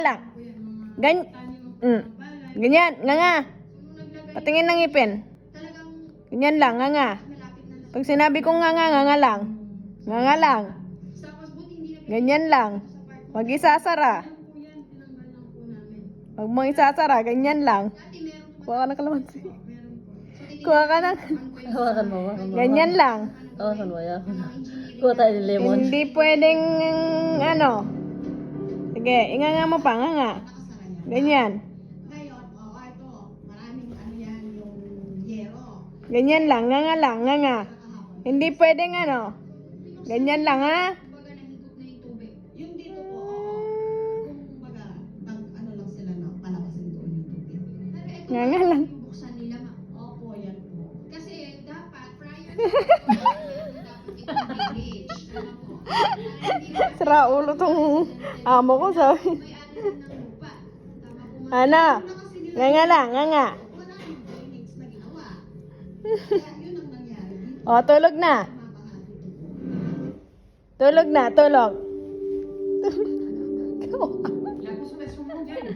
lang. Ganyan, nga nga. Patingin ng ngipin. Ganyan lang, nga nga. Pag sinabi kong nga nga lang. Nga nga lang. Ganyan lang. Wag isasara. Wag mong isasara, ganyan lang. Kuha ka ng kalamansi. Kuha ka ng... Hawakan mo. Ganyan lang. Hawakan mo, hawakan mo. Kuha tayo ng lemon. Hindi pwedeng, ano. Sige, inganga mo pa, nga nga. Ganyan. Ganyan lang, nga nga lang, nga nga. Hindi pwedeng, ano. Ganyan lang, ha? Yung dito po, kumbaga, ano lang sila na palabasin doon yung tubig. Nga nga lang. Buksan nila, opo, yan po. Kasi dapat, prior Sira ulo tong amo ko, sabi. Ano? Nga nga lang, nga nga. wala yung drainage na ginawa. Kaya yun ang nangyari. O, tulog na. Tulog na, tulog. La puso de su mujer.